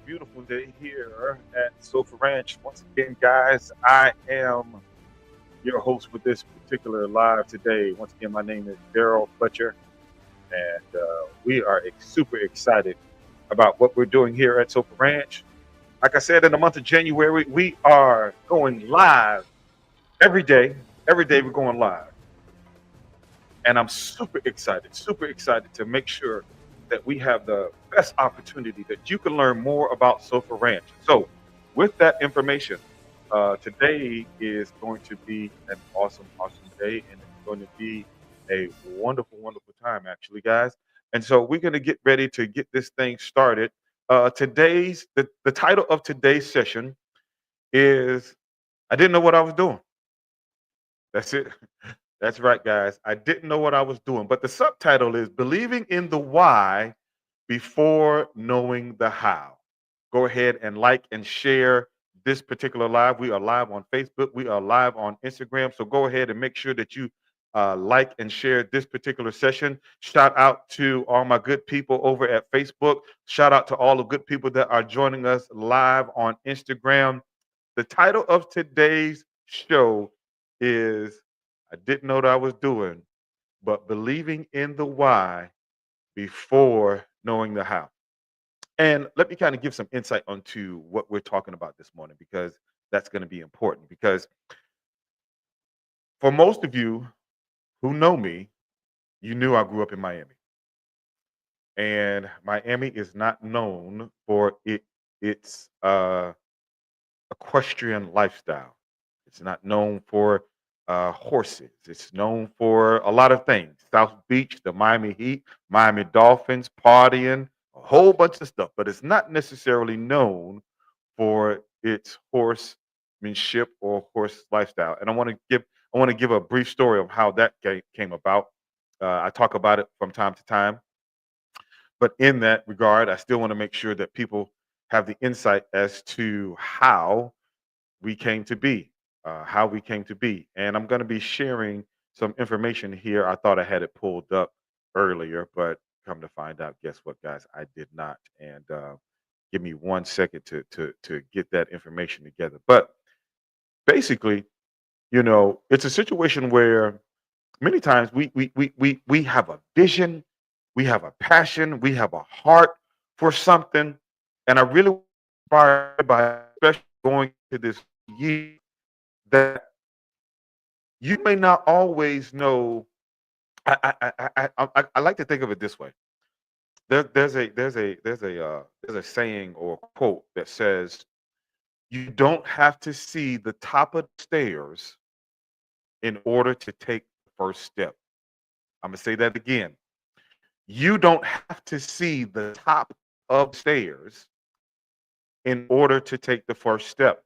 Beautiful day here at SOOFA Ranch. Once again, guys, I am your host for this particular live today. Once again, my name is Daryl Fletcher, and we are super excited about what we're doing here at SOOFA Ranch. Like I said, in the month of January, we are going live every day. Every day, we're going live. And I'm super excited to make sure that we have the best opportunity that you can learn more about SOFA Ranch. So, with that information, today is going to be an awesome day, and it's going to be a wonderful time, actually, guys. And so, we're going to get ready to get this thing started. The title of today's session is "I didn't know what I was doing." That's it. That's right, guys. I didn't know what I was doing, but the subtitle is Believing in the Why Before Knowing the How. Go ahead and like and share this particular live. We are live on Facebook, we are live on Instagram. So go ahead and make sure that you like and share this particular session. Shout out to all my good people over at Facebook. Shout out to all the good people that are joining us live on Instagram. The title of today's show is I didn't know what I was doing, but believing in the why before knowing the how. And let me kind of give some insight onto what we're talking about this morning because that's going to be important. Because for most of you who know me, you knew I grew up in Miami. And Miami is not known for its equestrian lifestyle. It's not known for horses. It's known for a lot of things. South Beach, the Miami Heat, Miami Dolphins, partying, a whole bunch of stuff. But it's not necessarily known for its horsemanship or horse lifestyle. And I want to give a brief story of how that came about. I talk about it from time to time, but in that regard, I still want to make sure that people have the insight as to how we came to be. And I'm going to be sharing some information here. I thought I had it pulled up earlier, but come to find out, guess what, guys? I did not. And give me 1 second to get that information together. But basically, it's a situation where many times we have a vision, we have a passion, we have a heart for something, and I really inspired by especially going to this year that you may not always know. I like to think of it this way. There's a saying or quote that says you don't have to see the top of the stairs in order to take the first step. I'm gonna say that again. You don't have to see the top of the stairs in order to take the first step.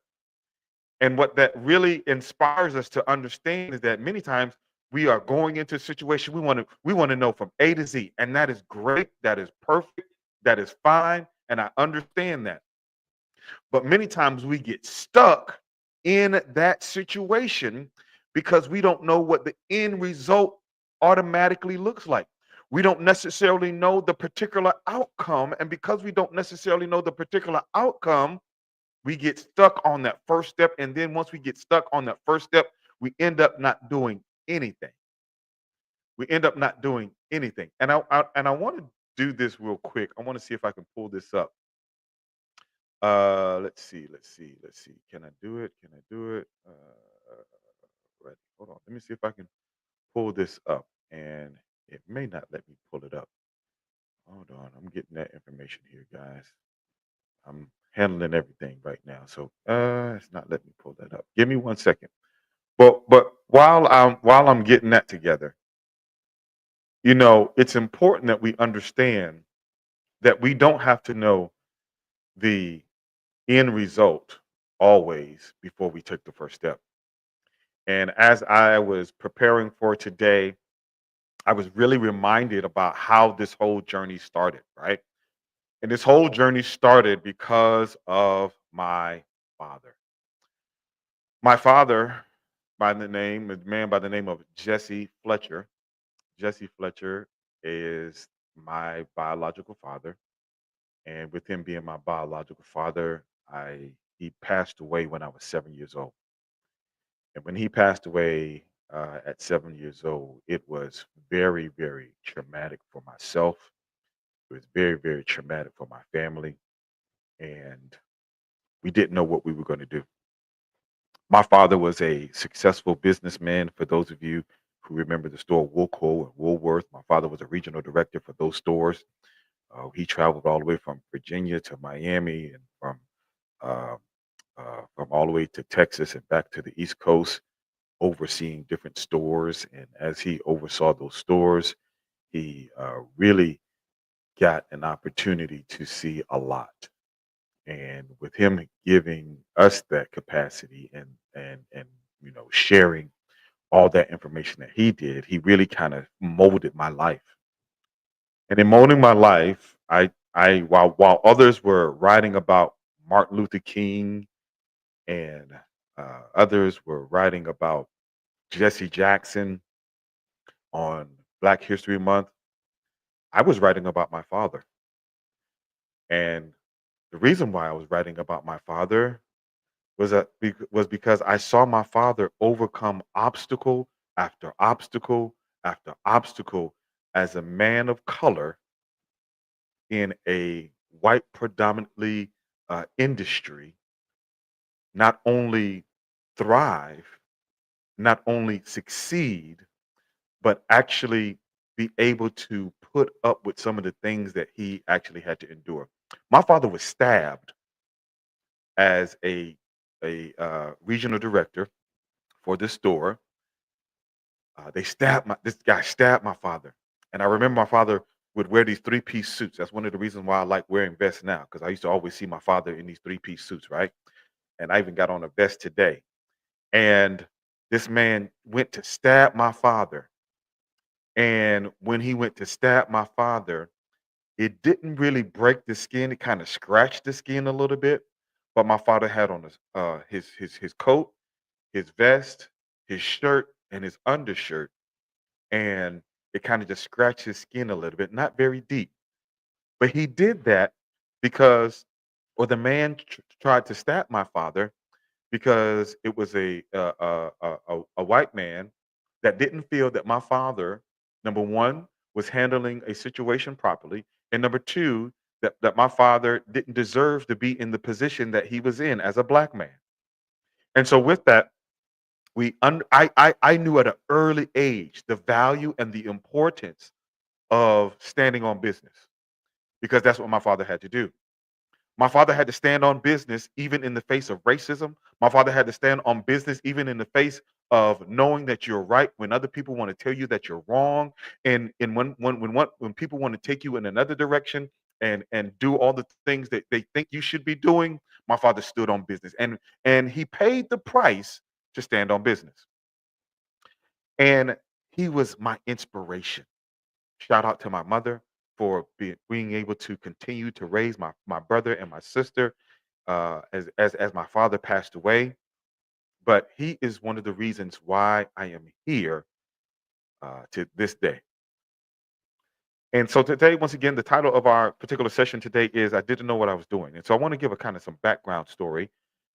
And what that really inspires us to understand is that many times we are going into a situation we want to know from A to Z, and that is great, that is perfect, that is fine, and I understand that. But many times we get stuck in that situation because we don't know what the end result automatically looks like. We don't necessarily know the particular outcome. And because we don't necessarily know the particular outcome, we get stuck on that first step. And then once we get stuck on that first step, we end up not doing anything. We end up not doing anything. And I want to do this real quick. I want to see if I can pull this up. Let's see. Can I do it? Can I do it? Right. Hold on. Let me see if I can pull this up. And it may not let me pull it up. Hold on. I'm getting that information here, guys. I'm handling everything right now. So it's not letting me pull that up. Give me 1 second. But while I'm getting that together, it's important that we understand that we don't have to know the end result always before we took the first step. And as I was preparing for today, I was really reminded about how this whole journey started, right? And this whole journey started because of my father. My father, a man by the name of Jesse Fletcher. Jesse Fletcher is my biological father. And with him being my biological father, I he passed away when I was 7 years old. And when he passed away at 7 years old, it was very, very traumatic for myself. It was very, very traumatic for my family. And we didn't know what we were going to do. My father was a successful businessman. For those of you who remember the store Woolco and Woolworth, my father was a regional director for those stores. He traveled all the way from Virginia to Miami and uh, from all the way to Texas and back to the East Coast, overseeing different stores. And as he oversaw those stores, he really got an opportunity to see a lot. And with him giving us that capacity and sharing all that information that he did, he really kind of molded my life. And in molding my life, I while others were writing about Martin Luther King and others were writing about Jesse Jackson on Black History Month, I was writing about my father. And the reason why I was writing about my father was because I saw my father overcome obstacle after obstacle after obstacle as a man of color in a white predominantly industry, not only thrive, not only succeed, but actually be able to put up with some of the things that he actually had to endure. My father was stabbed as a regional director for this store. This guy stabbed my father, and I remember my father would wear these three-piece suits. That's one of the reasons why I like wearing vests now, because I used to always see my father in these three-piece suits, right? And I even got on a vest today. And this man went to stab my father, and when he went to stab my father, it didn't really break the skin. It kind of scratched the skin a little bit. But my father had on his coat, his vest, his shirt, and his undershirt, and it kind of just scratched his skin a little bit, not very deep. But he did that because, or the man tried to stab my father because it was a white man that didn't feel that my father, number one, was handling a situation properly, and number two, that my father didn't deserve to be in the position that he was in as a black man. And so with that, I knew at an early age the value and the importance of standing on business because that's what my father had to do. My father had to stand on business even in the face of racism. My father had to stand on business even in the face of knowing that you're right when other people want to tell you that you're wrong. And when people want to take you in another direction and do all the things that they think you should be doing, my father stood on business and he paid the price to stand on business. And he was my inspiration. Shout out to my mother for being able to continue to raise my brother and my sister as my father passed away. But he is one of the reasons why I am here to this day. And so today, once again, the title of our particular session today is "I Didn't Know What I Was Doing." And so I want to give a kind of some background story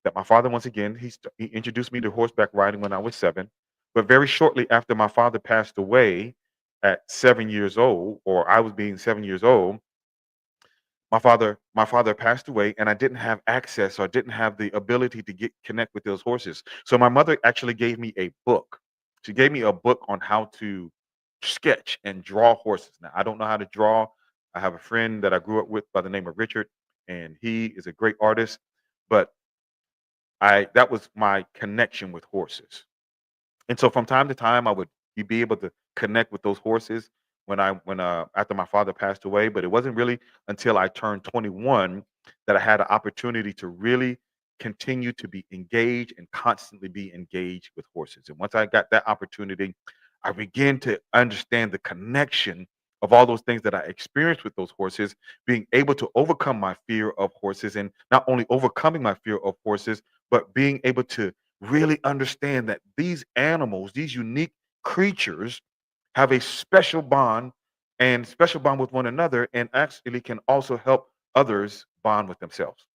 that my father, once again, he introduced me to horseback riding when I was 7. But very shortly after my father passed away at 7 years old, or I was being 7 years old, my father passed away, and I didn't have access or didn't have the ability to get connect with those horses. So my mother actually gave me a book. She gave me a book on how to sketch and draw horses. Now I don't know how to draw. I have a friend that I grew up with by the name of Richard, and he is a great artist. But I that was my connection with horses. And so from time to time, I would be able to connect with those horses when after my father passed away. But it wasn't really until I turned 21 that I had an opportunity to really continue to be engaged and constantly be engaged with horses. And once I got that opportunity, I began to understand the connection of all those things that I experienced with those horses, being able to overcome my fear of horses, and not only overcoming my fear of horses, but being able to really understand that these animals, these unique creatures, have a special bond and special bond with one another, and actually can also help others bond with themselves.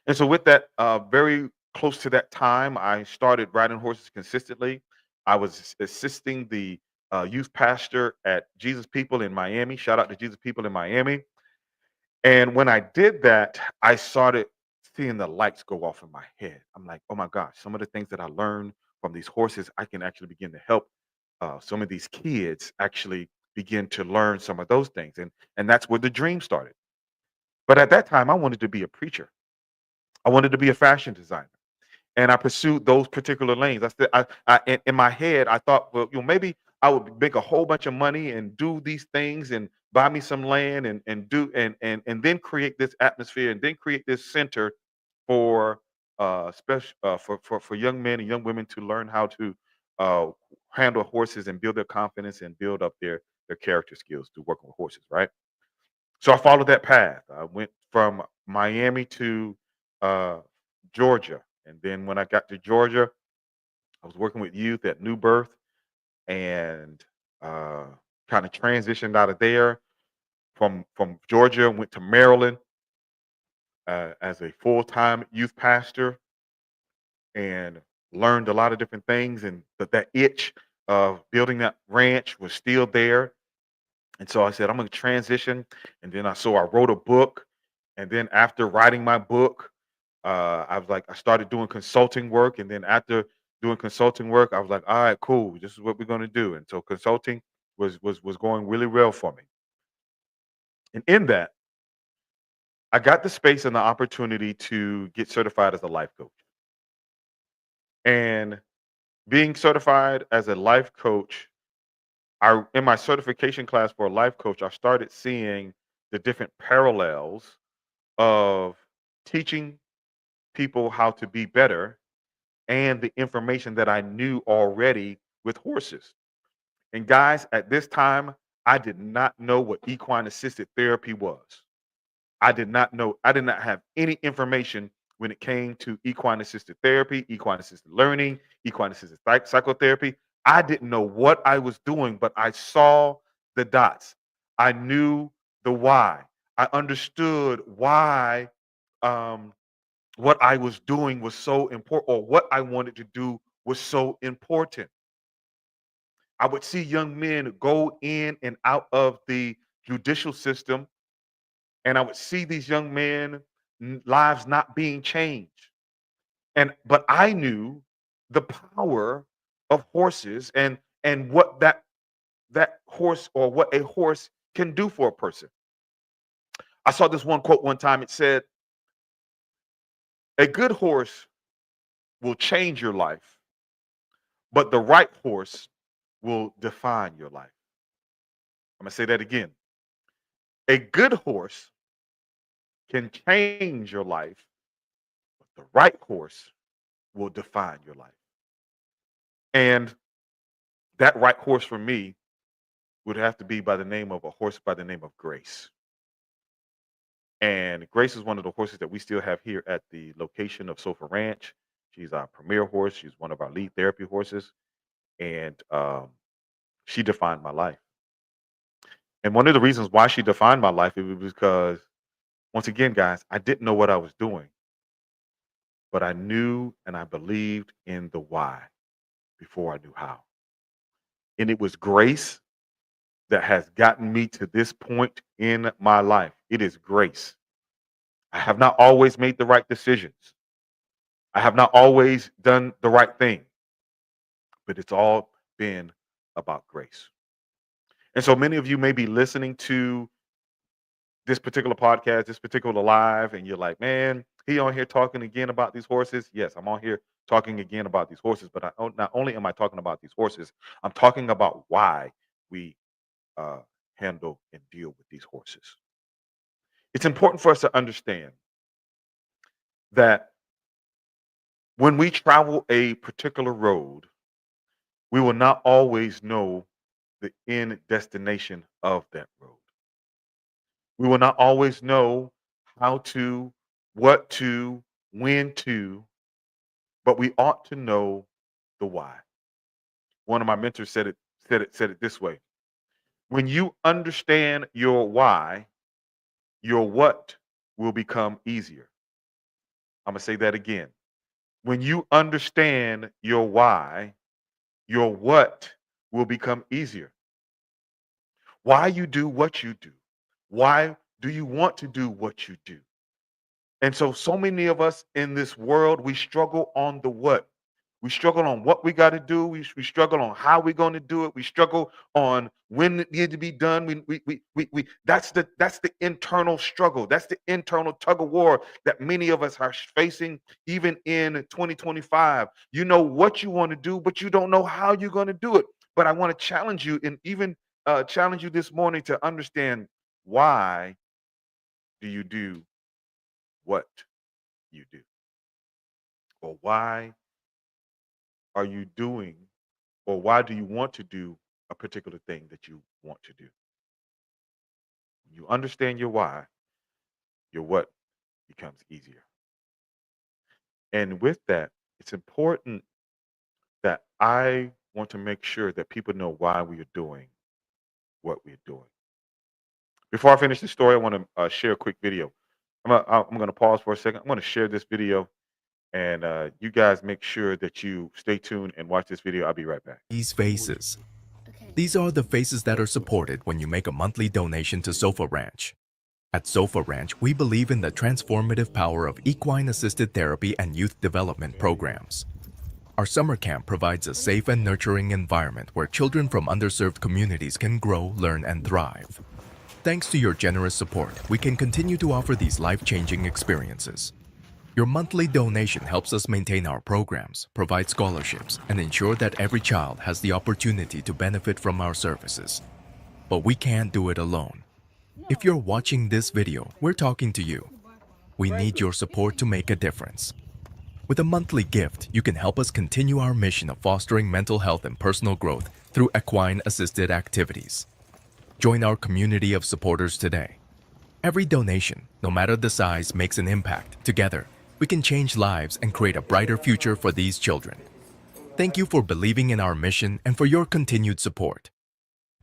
And so, with that, very close to that time, I started riding horses consistently. I was assisting the youth pastor at Jesus People in Miami. Shout out to Jesus People in Miami. And when I did that, I started seeing the lights go off in my head. I'm like, oh my gosh, some of the things that I learned from these horses, I can actually begin to help some of these kids actually begin to learn some of those things. And that's where the dream started. But at that time, I wanted to be a preacher. I wanted to be a fashion designer. And I pursued those particular lanes. I said, in my head, I thought, well, maybe I would make a whole bunch of money and do these things and buy me some land and do and then create this atmosphere and then create this center for special for young men and young women to learn how to uh, handle horses and build their confidence and build up their character skills to working with horses, right? So I followed that path. I went from Miami to uh, Georgia, and then when I got to Georgia, I was working with youth at New Birth, and uh, kind of transitioned out of there. From Georgia, went to Maryland as a full time youth pastor, and learned a lot of different things. And but that itch of building that ranch was still there. And so I said, I'm going to transition. And then I wrote a book. And then after writing my book, I was like, I started doing consulting work. And then after doing consulting work, I was like, all right, cool. This is what we're going to do. And so consulting was going really well for me. And in that, I got the space and the opportunity to get certified as a life coach. And being certified as a life coach, I in my certification class for a life coach, I started seeing the different parallels of teaching people how to be better and the information that I knew already with horses. And guys, at this time, I did not know what equine assisted therapy was. I did not have any information when it came to equine assisted therapy, equine assisted learning, equine assisted psychotherapy. I didn't know what I was doing, but I saw the dots. I knew the why. I understood why um, what I was doing was so important, or what I wanted to do was so important. I would see young men go in and out of the judicial system, and I would see these young men lives not being changed. And but I knew the power of horses and what that horse or what a horse can do for a person. I saw this one quote one time. It said, "A good horse will change your life, but the right horse will define your life." I'm gonna say that again. A good horse can change your life, but the right horse will define your life. And that right horse for me would have to be by the name of a horse by the name of Grace. And Grace is one of the horses that we still have here at the location of SOFA Ranch. She's our premier horse. She's one of our lead therapy horses. And she defined my life. And one of the reasons why she defined my life is because, once again, guys, I didn't know what I was doing, but I knew and I believed in the why before I knew how. And it was Grace that has gotten me to this point in my life. It is Grace. I have not always made the right decisions. I have not always done the right thing, but it's all been about grace. And so many of you may be listening to this particular podcast, this particular live, and you're like, man, he on here talking again about these horses. Yes, I'm on here talking again about these horses, but not only am I talking about these horses, I'm talking about why we uh, handle and deal with these horses. It's important for us to understand that when we travel a particular road, we will not always know the end destination of that road. We will not always know how to, what to, when to, but we ought to know the why. One of my mentors said it this way. When you understand your why, your what will become easier. I'm going to say that again. When you understand your why, your what will become easier. Why you do what you do. Why do you want to do what you do? And so many of us in this world, we struggle on the what. We struggle on what we got to do. We struggle on how we're going to do it. We struggle on when it needs to be done. That's the internal struggle. That's the internal tug of war that many of us are facing, even in 2025. You know what you want to do, but you don't know how you're going to do it. But I want to challenge you, and even challenge you this morning to understand, why do you do what you do, or why are you doing, or why do you want to do a particular thing that you want to do? You understand your why, your what becomes easier. And with that, it's important that I want to make sure that people know why we are doing what we're doing. Before I finish the story, I want to share a quick video. I'm going to pause for a second. I'm going to share this video, and you guys make sure that you stay tuned and watch this video. I'll be right back. These faces. These are the faces that are supported when you make a monthly donation to SOOFA Ranch. At SOOFA Ranch, we believe in the transformative power of equine-assisted therapy and youth development programs. Our summer camp provides a safe and nurturing environment where children from underserved communities can grow, learn, and thrive. Thanks to your generous support, we can continue to offer these life-changing experiences. Your monthly donation helps us maintain our programs, provide scholarships, and ensure that every child has the opportunity to benefit from our services. But we can't do it alone. If you're watching this video, we're talking to you. We need your support to make a difference. With a monthly gift, you can help us continue our mission of fostering mental health and personal growth through equine-assisted activities. Join our community of supporters today. Every donation, no matter the size, makes an impact. Together, we can change lives and create a brighter future for these children. Thank you for believing in our mission and for your continued support.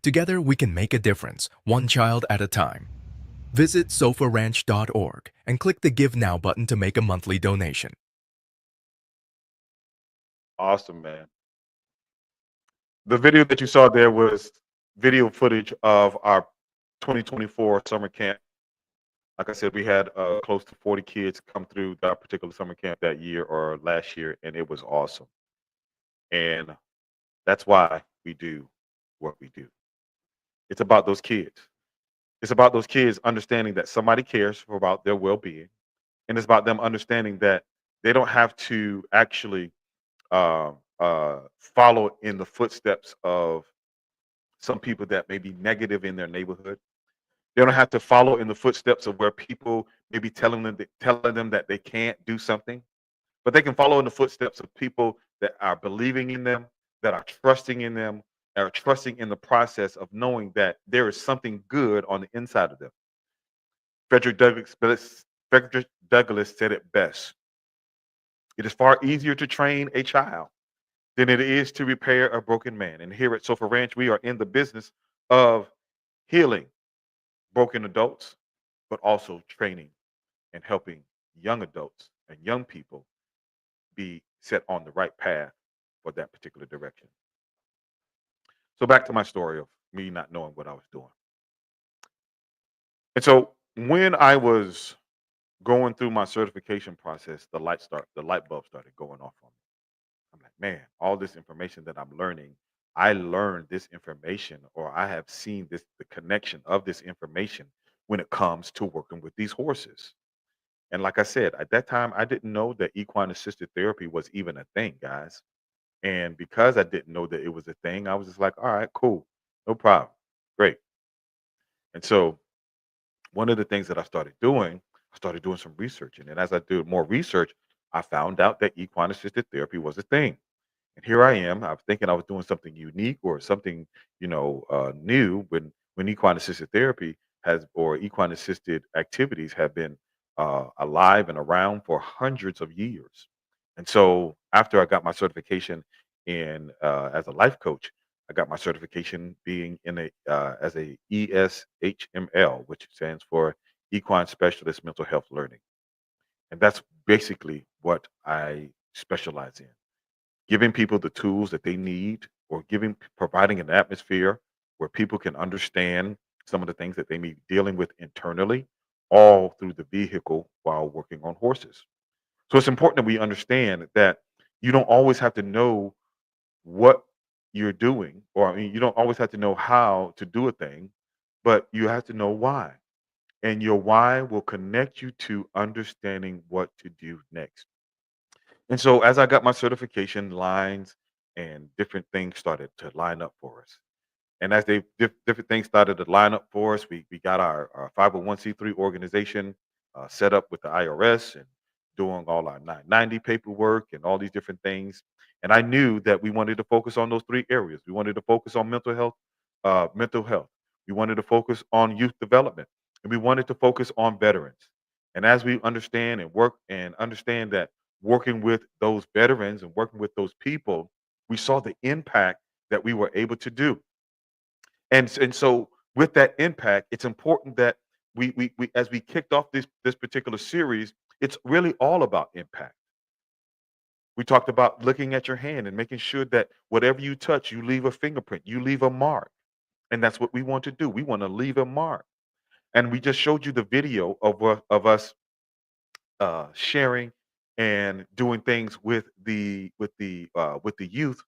Together, we can make a difference, one child at a time. Visit SOFARanch.org and click the Give Now button to make a monthly donation. Awesome, man. The video that you saw there was video footage of our 2024 summer camp. Like I said, we had close to 40 kids come through that particular summer camp that year or last year, and it was awesome. And that's why we do what we do. It's about those kids. It's about those kids understanding that somebody cares for about their well-being, and it's about them understanding that they don't have to actually follow in the footsteps of some people that may be negative in their neighborhood. They don't have to follow in the footsteps of where people may be telling them that they can't do something, but they can follow in the footsteps of people that are believing in them, that are trusting in them, that are trusting in the process of knowing that there is something good on the inside of them. Frederick Douglass said it best. It is far easier to train a child than it is to repair a broken man. And here at SOFA Ranch, we are in the business of healing broken adults, but also training and helping young adults and young people be set on the right path for that particular direction. So back to my story of me not knowing what I was doing. And so when I was going through my certification process, the light bulb started going off on me. I'm like, man, all this information that I'm learning, I learned this information, or I have seen the connection of this information when it comes to working with these horses. And like I said, at that time, I didn't know that equine assisted therapy was even a thing, guys. And because I didn't know that it was a thing, I was just like, all right, cool, no problem, great. And so one of the things that I started doing some research. And as I did more research, I found out that equine assisted therapy was a thing. And here I am. I was thinking I was doing something unique or something, new, when equine assisted therapy has, or equine assisted activities have been alive and around for hundreds of years. And so after I got my certification in as a life coach, I got my certification being in a as a ESHML, which stands for equine specialist mental health learning. And that's basically what I specialize in, giving people the tools that they need, or providing an atmosphere where people can understand some of the things that they may be dealing with internally, all through the vehicle while working on horses. So it's important that we understand that you don't always have to know what you're doing, or I mean, you don't always have to know how to do a thing, but you have to know why. And your why will connect you to understanding what to do next. And so as I got my certification, lines and different things started to line up for us. And as different things started to line up for us, we got our 501c3 organization set up with the IRS, and doing all our 990 paperwork and all these different things. And I knew that we wanted to focus on those three areas. We wanted to focus on mental health, mental health. We wanted to focus on youth development, and we wanted to focus on veterans. And as we understand and work and understand that working with those veterans and working with those people, we saw the impact that we were able to do. And so with that impact, it's important that we as we kicked off this particular series, it's really all about impact. We talked about looking at your hand and making sure that whatever you touch, you leave a fingerprint, you leave a mark. And that's what we want to do. We want to leave a mark. And we just showed you the video of us sharing and doing things with the youth.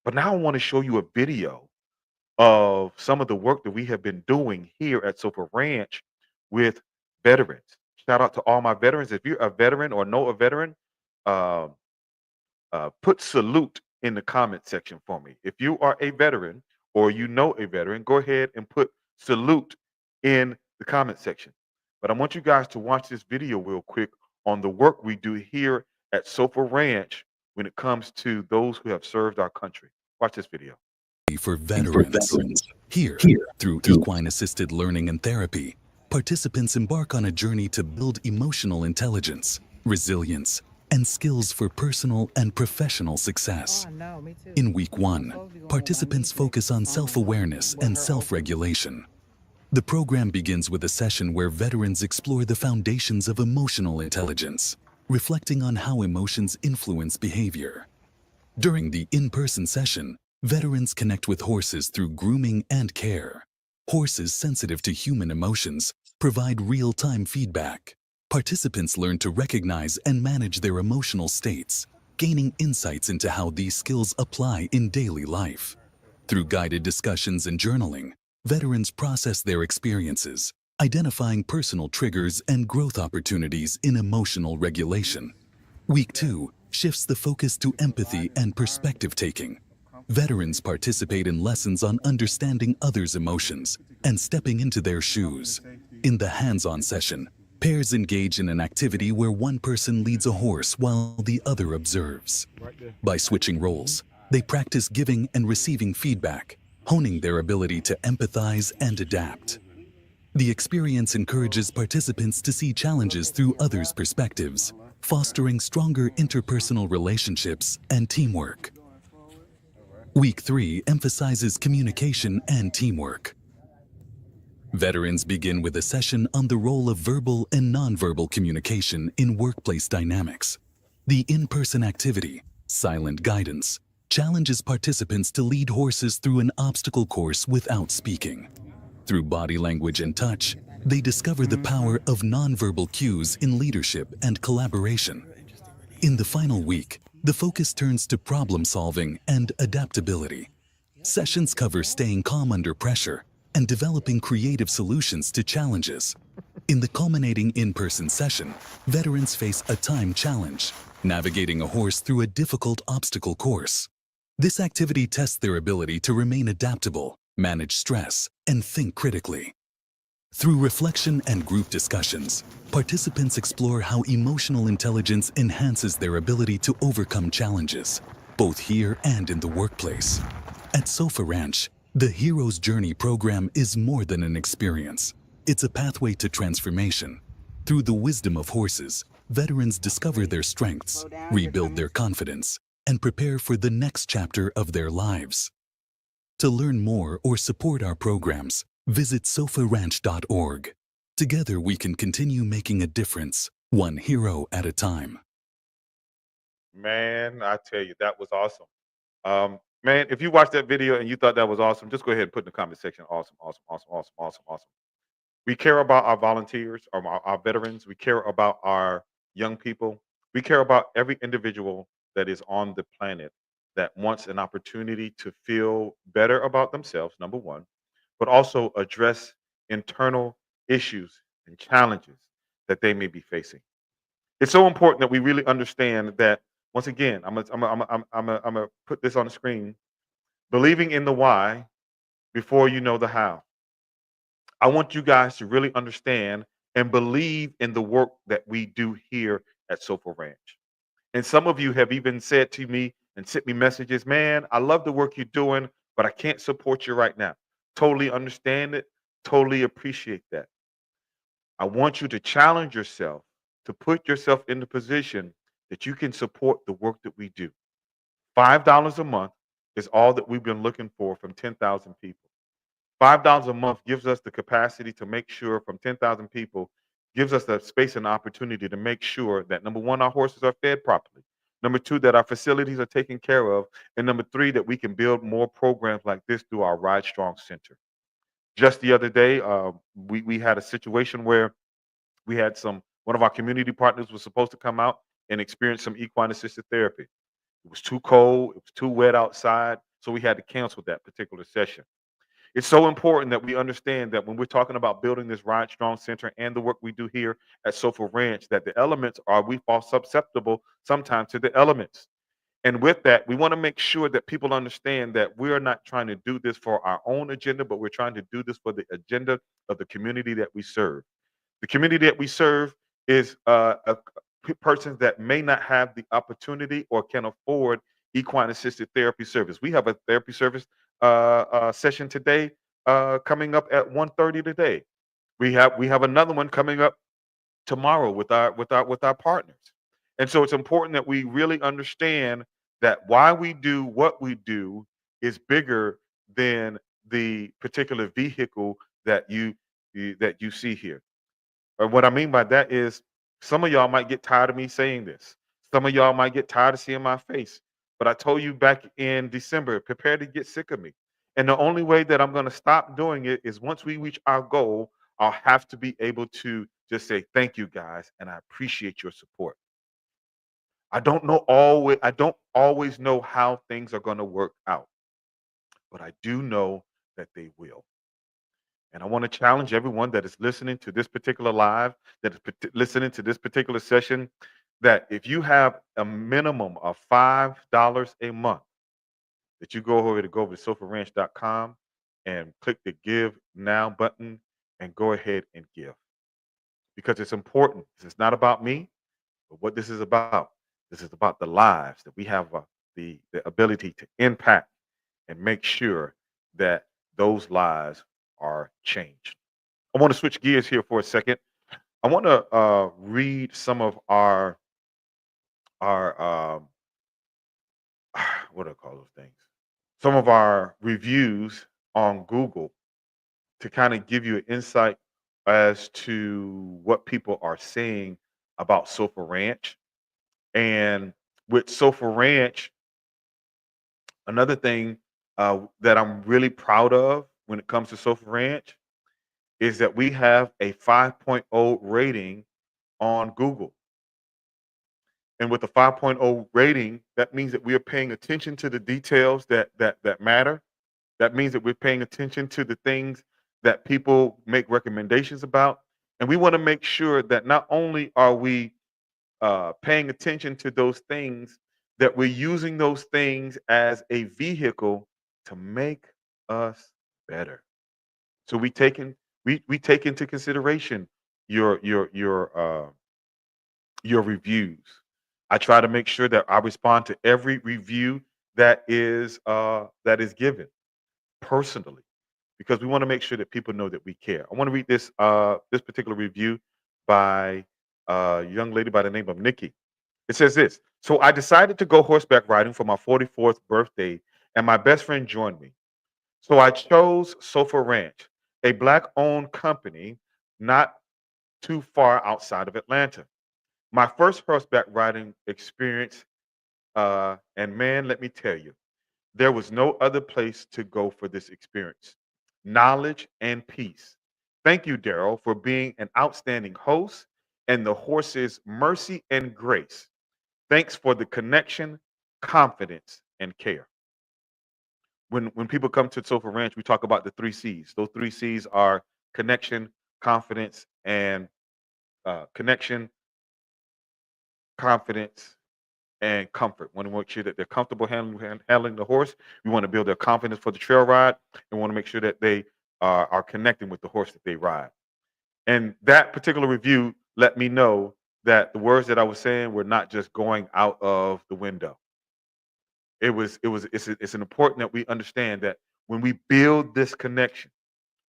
But now I want to show you a video of some of the work that we have been doing here at SOFA Ranch with veterans. Shout out to all my veterans. If you're a veteran or know a veteran, uh, put salute in the comment section for me. If you are a veteran or you know a veteran, go ahead and put salute in the comment section. But I want you guys to watch this video real quick on the work we do here at SOFA Ranch when it comes to those who have served our country. Watch this video. For veterans. Here, through equine-assisted learning and therapy, participants embark on a journey to build emotional intelligence, resilience, and skills for personal and professional success. In week 1, participants focus on self-awareness and self-regulation. The program begins with a session where veterans explore the foundations of emotional intelligence, reflecting on how emotions influence behavior. During the in-person session, veterans connect with horses through grooming and care. Horses sensitive to human emotions provide real-time feedback. Participants learn to recognize and manage their emotional states, gaining insights into how these skills apply in daily life. Through guided discussions and journaling, veterans process their experiences, identifying personal triggers and growth opportunities in emotional regulation. Week 2 shifts the focus to empathy and perspective-taking. Veterans participate in lessons on understanding others' emotions and stepping into their shoes. In the hands-on session, pairs engage in an activity where one person leads a horse while the other observes. By switching roles, they practice giving and receiving feedback, honing their ability to empathize and adapt. The experience encourages participants to see challenges through others' perspectives, fostering stronger interpersonal relationships and teamwork. Week 3 emphasizes communication and teamwork. Veterans begin with a session on the role of verbal and nonverbal communication in workplace dynamics. The in-person activity, Silent Guidance, challenges participants to lead horses through an obstacle course without speaking. Through body language and touch, they discover the power of nonverbal cues in leadership and collaboration. In the final week, the focus turns to problem solving and adaptability. Sessions cover staying calm under pressure and developing creative solutions to challenges. In the culminating in-person session, veterans face a time challenge, navigating a horse through a difficult obstacle course. This activity tests their ability to remain adaptable, manage stress, and think critically. Through reflection and group discussions, participants explore how emotional intelligence enhances their ability to overcome challenges, both here and in the workplace. At SOFA Ranch, the Hero's Journey program is more than an experience. It's a pathway to transformation. Through the wisdom of horses, veterans discover their strengths, rebuild their confidence, and prepare for the next chapter of their lives. To learn more or support our programs, visit sofaranch.org. Together, we can continue making a difference, one hero at a time. Man, I tell you, that was awesome. Man, if you watched that video and you thought that was awesome, just go ahead and put in the comment section, awesome, awesome, awesome, awesome, awesome, awesome. We care about our volunteers, our veterans. We care about our young people. We care about every individual that is on the planet that wants an opportunity to feel better about themselves, number one, but also address internal issues and challenges that they may be facing. It's so important that we really understand that. Once again, I'm gonna put this on the screen. Believing in the why before you know the how. I want you guys to really understand and believe in the work that we do here at SOFA Ranch. And some of you have even said to me and sent me messages, man, I love the work you're doing, but I can't support you right now. Totally understand it. Totally appreciate that. I want you to challenge yourself to put yourself in the position that you can support the work that we do. $5 a month is all that we've been looking for from 10,000 people. $5 a month gives us the capacity to make sure from 10,000 people, gives us the space and opportunity to make sure that number one, our horses are fed properly. Number two, that our facilities are taken care of. And number three, that we can build more programs like this through our Ride Strong Center. Just the other day, we had a situation where we had one of our community partners was supposed to come out and experience some equine assisted therapy. It was too cold, it was too wet outside, so we had to cancel that particular session. It's so important that we understand that when we're talking about building this Ride Strong Center and the work we do here at SOFA Ranch, that the elements are we fall susceptible sometimes to the elements. And with that, we want to make sure that people understand that we are not trying to do this for our own agenda, but we're trying to do this for the agenda of the community that we serve. The community that we serve is persons that may not have the opportunity or can afford equine assisted therapy service. We have a therapy service session today coming up at 1:30 today. We have another one coming up tomorrow with our partners. And so it's important that we really understand that why we do what we do is bigger than the particular vehicle that you see here. And what I mean by that is some of y'all might get tired of me saying this. Some of y'all might get tired of seeing my face. But I told you back in December, prepare to get sick of me. And the only way that I'm going to stop doing it is once we reach our goal, I'll have to be able to just say thank you guys and I appreciate your support. I don't always know how things are going to work out, but I do know that they will. And I want to challenge everyone that is listening to this particular live, that is listening to this particular session, that if you have a minimum of $5 a month, that you go over to sofaranch.com and click the Give Now button and go ahead and give. Because it's important. This is not about me, but what this is about. This is about the lives that we have the ability to impact and make sure that those lives are changed. I want to switch gears here for a second. I want to read some of our what do I call those things? Some of our reviews on Google to kind of give you an insight as to what people are saying about Sofa Ranch. And with Sofa Ranch, another thing that I'm really proud of when it comes to Sofa Ranch is that we have a 5.0 rating on Google. And with a 5.0 rating, that means that we are paying attention to the details that matter. That means that we're paying attention to the things that people make recommendations about. And we want to make sure that not only are we paying attention to those things, that we're using those things as a vehicle to make us better. So we take into consideration your your your uh, your reviews. I try to make sure that I respond to every review that is given personally because we want to make sure that people know that we care. I want to read this particular review by a young lady by the name of Nikki. It says this. So I decided to go horseback riding for my 44th birthday, and my best friend joined me. So I chose SOFA Ranch, a black-owned company, not too far outside of Atlanta. My first horseback riding experience, and man, let me tell you, there was no other place to go for this experience. Knowledge and peace. Thank you, Daryl, for being an outstanding host and the horse's mercy and grace. Thanks for the connection, confidence, and care. When people come to SOFA Ranch, we talk about the three C's. Those three C's are connection, confidence, and connection, confidence, and comfort. We want to make sure that they're comfortable handling the horse. We want to build their confidence for the trail ride, and want to make sure that they are connecting with the horse that they ride. And that particular review let me know that the words that I was saying were not just going out of the window. It's an important that we understand that when we build this connection,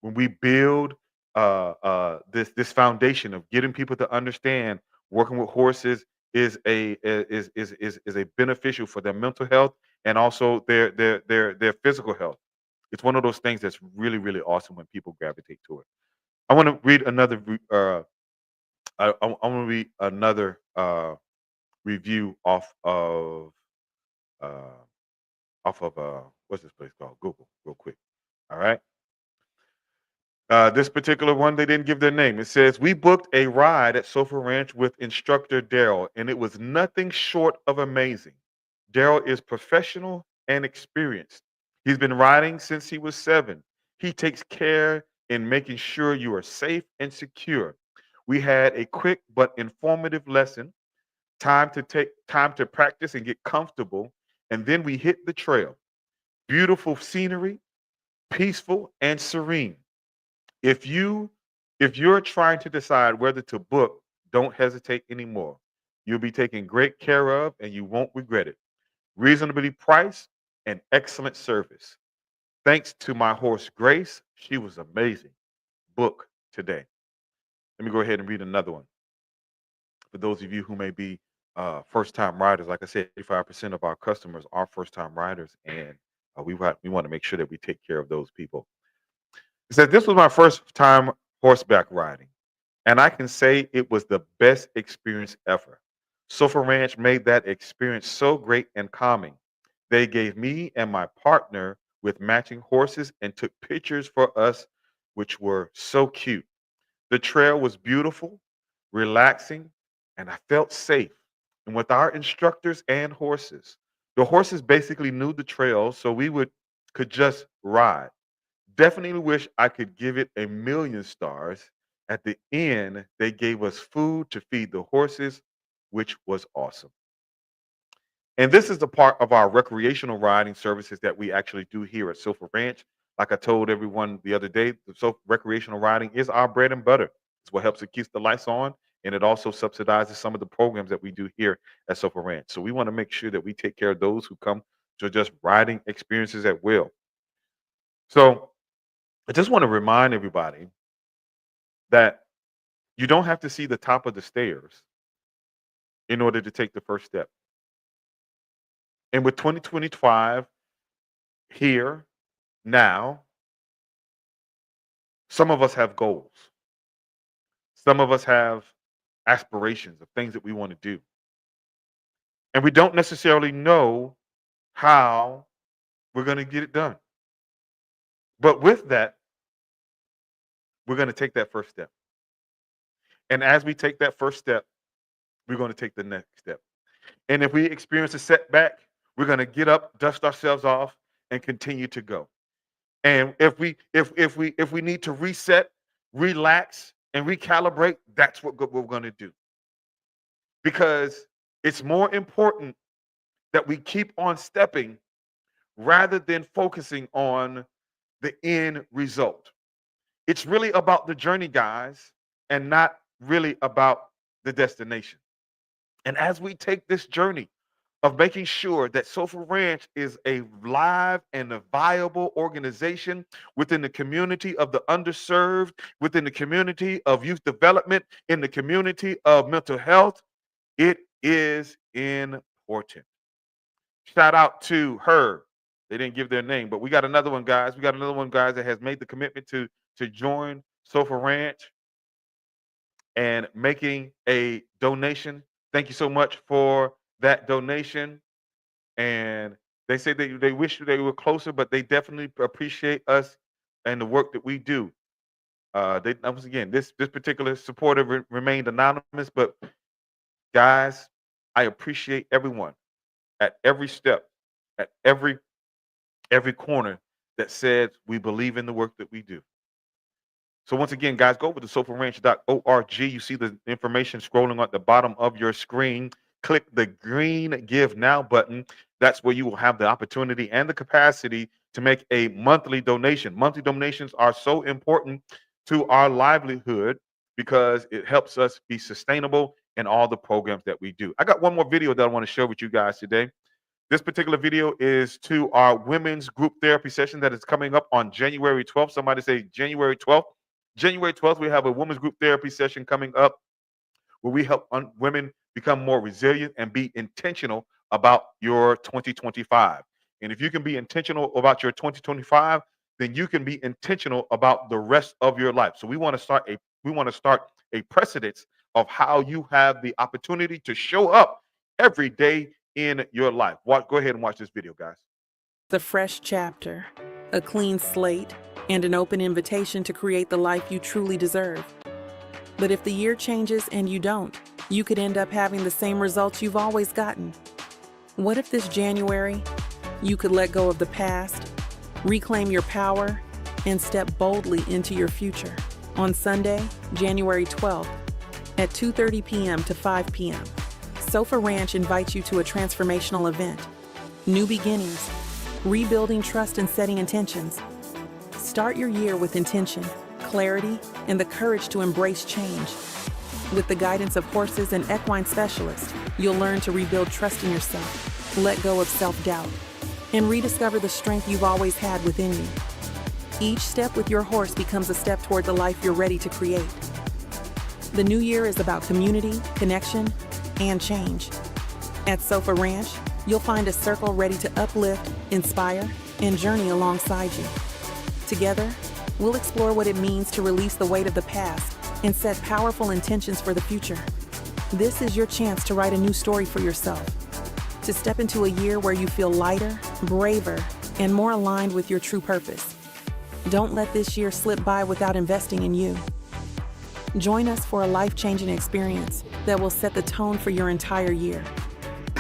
when we build this foundation of getting people to understand working with horses is a beneficial for their mental health and also their physical health. It's one of those things that's really really awesome when people gravitate to it. I want to read another I want to read another review uh, off of what's this place called, Google, real quick. All right. This particular one, they didn't give their name. It says, we booked a ride at SOFA Ranch with instructor Daryl, and it was nothing short of amazing. Daryl is professional and experienced. He's been riding since he was 7. He takes care in making sure you are safe and secure. We had a quick but informative lesson, time to practice and get comfortable, and then we hit the trail. Beautiful scenery, peaceful and serene. If you if you're trying to decide whether to book, don't hesitate anymore. You'll be taken great care of and you won't regret it. Reasonably priced and excellent service. Thanks to my horse Grace, she was amazing. Book today. Let me go ahead and read another one. For those of you who may be first time riders, like I said, 85% of our customers are first time riders, and we want to make sure that we take care of those people. It said, this was my first time horseback riding, and I can say it was the best experience ever. SOFA Ranch made that experience so great and calming. They gave me and my partner with matching horses and took pictures for us, which were so cute. The trail was beautiful, relaxing, and I felt safe. And with our instructors and horses, the horses basically knew the trail, so we could just ride. Definitely wish I could give it a million stars. At the end, they gave us food to feed the horses, which was awesome. And this is the part of our recreational riding services that we actually do here at SOFA Ranch. Like I told everyone the other day, recreational riding is our bread and butter. It's what helps it keep the lights on, and it also subsidizes some of the programs that we do here at SOFA Ranch. So we want to make sure that we take care of those who come to just riding experiences at will. So I just want to remind everybody that you don't have to see the top of the stairs in order to take the first step. And with 2025 here now, some of us have goals. Some of us have aspirations of things that we want to do. And we don't necessarily know how we're going to get it done. But with that, we're going to take that first step. And as we take that first step, we're going to take the next step. And if we experience a setback, we're going to get up, dust ourselves off, and continue to go. And if we need to reset, relax, and recalibrate, that's what we're going to do. Because it's more important that we keep on stepping rather than focusing on the end result. It's really about the journey, guys, and not really about the destination. And as we take this journey of making sure that SOFA Ranch is a live and a viable organization within the community of the underserved, within the community of youth development, in the community of mental health, it is important. Shout out to her. They didn't give their name, but we got another one, guys. We got another one, guys, that has made the commitment to join SOFA Ranch. and making a donation. Thank you so much for that donation. And they say they wish they were closer, but they definitely appreciate us and the work that we do. They once again, this particular supporter remained anonymous, but guys, I appreciate everyone at every step, at every corner that says we believe in the work that we do. So once again, guys, go over to sofaranch.org. You see the information scrolling at the bottom of your screen. Click the green Give Now button. That's where you will have the opportunity and the capacity to make a monthly donation. Monthly donations are so important to our livelihood because it helps us be sustainable in all the programs that we do. I got one more video that I want to share with you guys today. This particular video is to our women's group therapy session that is coming up on January 12th. Somebody say January 12th. January 12th, we have a women's group therapy session coming up where we help women become more resilient and be intentional about your 2025. And if you can be intentional about your 2025, then you can be intentional about the rest of your life. So we want to start a precedence of how you have the opportunity to show up every day in your life. Go ahead and watch this video, guys. The fresh chapter, a clean slate, and an open invitation to create the life you truly deserve. But if the year changes and you don't, you could end up having the same results you've always gotten. What if this January, you could let go of the past, reclaim your power, and step boldly into your future? On Sunday, January 12th, at 2:30 p.m. to 5 p.m., SOOFA Ranch invites you to a transformational event. New beginnings, rebuilding trust and setting intentions. Start your year with intention, clarity, and the courage to embrace change. With the guidance of horses and equine specialists, you'll learn to rebuild trust in yourself, let go of self-doubt, and rediscover the strength you've always had within you. Each step with your horse becomes a step toward the life you're ready to create. The new year is about community, connection, and change. At SOOFA Ranch, you'll find a circle ready to uplift, inspire, and journey alongside you. Together, we'll explore what it means to release the weight of the past and set powerful intentions for the future. This is your chance to write a new story for yourself, to step into a year where you feel lighter, braver, and more aligned with your true purpose. Don't let this year slip by without investing in you. Join us for a life-changing experience that will set the tone for your entire year.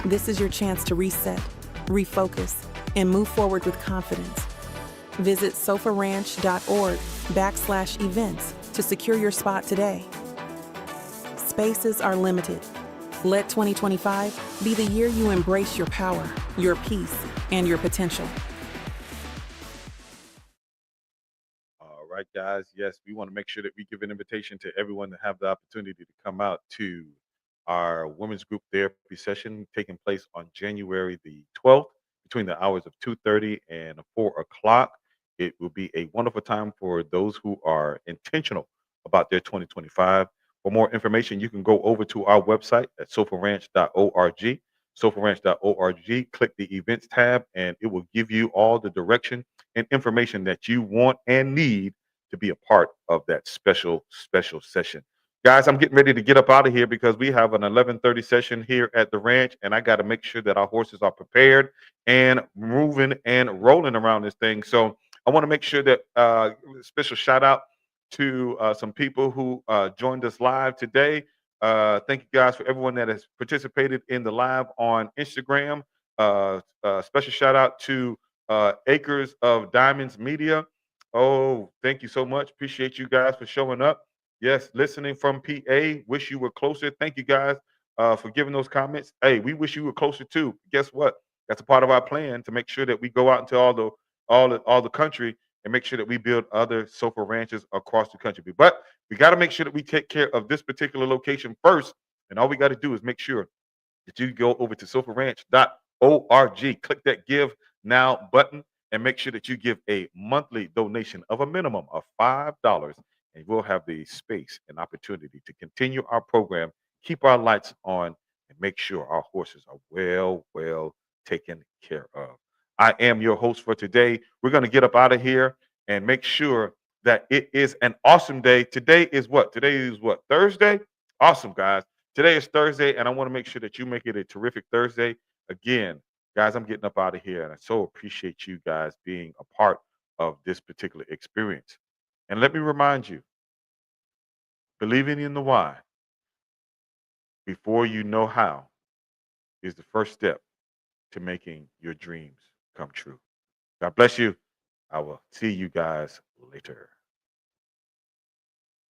This is your chance to reset, refocus, and move forward with confidence. Visit sofaranch.org/events to secure your spot today. Spaces are limited. Let 2025 be the year you embrace your power, your peace, and your potential. All right, guys. Yes, we want to make sure that we give an invitation to everyone to have the opportunity to come out to our women's group therapy session taking place on January the 12th between the hours of 2:30 and 4 o'clock. It will be a wonderful time for those who are intentional about their 2025. For more information, you can go over to our website at sofaranch.org. Sofaranch.org, click the events tab, and it will give you all the direction and information that you want and need to be a part of that special session. Guys, I'm getting ready to get up out of here because we have an 11:30 session here at the ranch, and I got to make sure that our horses are prepared and moving and rolling around this thing. So I want to make sure that special shout out to some people who joined us live today. Thank you guys for everyone that has participated in the live on Instagram. Special shout out to Acres of Diamonds Media. Oh, thank you so much. Appreciate you guys for showing up. Yes, listening from PA. Wish you were closer. Thank you guys for giving those comments. Hey, we wish you were closer too. Guess what? That's a part of our plan to make sure that we go out into all the country and make sure that we build other SOFA ranches across the country. But we got to make sure that we take care of this particular location first. And all we got to do is make sure that you go over to sofaranch.org, click that Give Now button, and make sure that you give a monthly donation of a minimum of $5. And we'll have the space and opportunity to continue our program, keep our lights on, and make sure our horses are well taken care of. I am your host for today. We're going to get up out of here and make sure that it is an awesome day. Today is what? Today is what? Thursday? Awesome, guys. Today is Thursday, and I want to make sure that you make it a terrific Thursday. Again, guys, I'm getting up out of here, and I so appreciate you guys being a part of this particular experience. And let me remind you, believing in the why before you know how is the first step to making your dreams come true. God bless you. I will see you guys later.